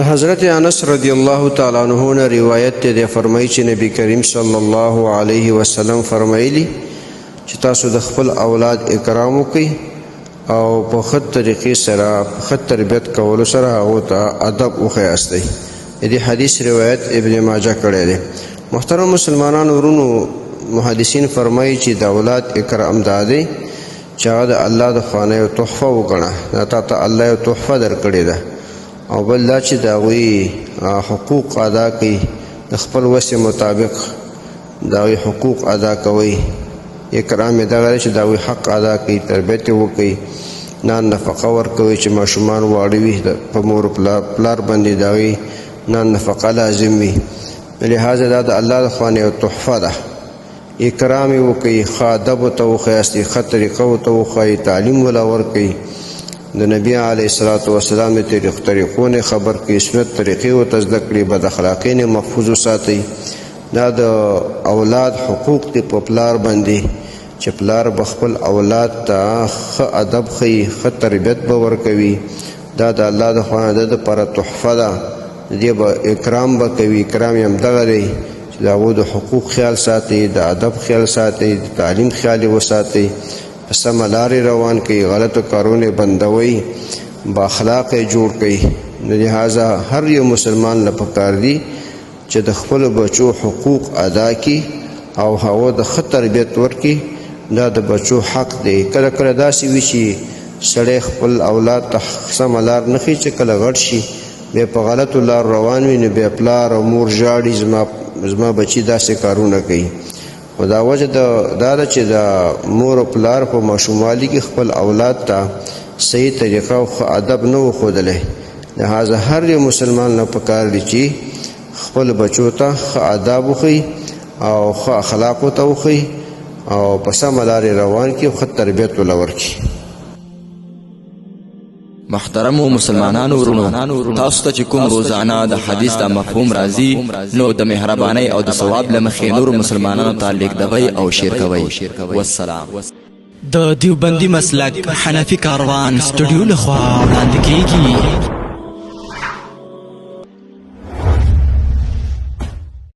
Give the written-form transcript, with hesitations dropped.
حضرت انس رضی الله تعالی عنہ نے روایت ته فرمایي چې نبی کریم صلی الله علیه وسلم فرمایلی چې تاسو د خپل اولاد اکرام وکړئ او په ښه طریقې سره ښه تربیت کولو سره هغه ته ادب وښیاستئ. دې حدیث روایت ابن ماجه کړی دی. محترم مسلمانانو ورونو، محدثین فرمایي چې د اولاد اکرام دا دی چې هغه د الله د خانه یو تحفه وګڼه، دا ته الله یو تحفه درکړې ده، او بل دا چې د هغوی حقوق ادا کړي، د خپل وس مطابق د هغوی حقوق ادا کوئ. اکرام یې دغه دی چې د هغوی حق ادا کړي، تربیت یې وکړي، نان نفقه ورکوي چې ماشومان واړه وي، په مور پلار باندې د هغوی نان نفقه لازم وي. لہذا دا د الله د خوا نه یو تحفه ده. اکرام یې وکړي، ښه ادب ورته وښیاستئ، ښه طریقه ورته وښایئ، تعلیم وله ورکړئ، د نبی علیه الصلاة والسلام د طریقو نه خبر کړئ، سنت طریقې ورته زده کړئ، بد اخلاقۍ نه محفوظ وساتئ. دا د اولاد حقوق دي په پلار باندې چې پلار به خپل اولاد ته ښه ادب ښیي، ښه تربیت به ورکوي. دا د الله د خوا نه د دپاره تحفه ده، د دې به اکرام به کوي. اکرام یې همدغه دی چې د هغو د حقوق خیال ساتئ، د ادب خیال ساتئ، د تعلیم خیال یې وساتئ، په سمه لارې روان کړئ، غلطو کارونه یې بندوئ، با اخلاقه یې جوړ کړئ. لہذا هر یو مسلمان له پکار دی چې د خپلو بچو حقوق ادا کړي او هغو د ښه تربیت ورکړي. دا د بچو حق دی. کله کله داسې وي چې سړی خپل اولاد ته سمه لار نه ښیي، چې کله غټ شي بیا په غلطو لار روان وي، نو بیا پلار او مور ژاړي زما بچي داسې کارونه کوي. خو دا وجه دا ده چې د مور او پلار په ماشوموالي کې خپل اولاد ته صحیح طریقه او ښه ادب نه وښودلی. لہذا هر یو مسلمان نه پکار دی چې خپل بچو ته ښه آداب وښیي او ښه اخلاق ورته وښیي او په سمه لارې روان کړي او ښه تربیت ورله ورکړي. محترمو مسلمانانو ورونو، تاسو ته چې کوم روزانه د حدیث د مفهوم راځي، نو د مهربانۍ او د ثواب له مخې نورو مسلمانانو ته لیږدوئ او شیر کوئ. والسلام. د دیوبندي مسلک حنفي کاروان سټوډیو لخوا وړاندې کیږي.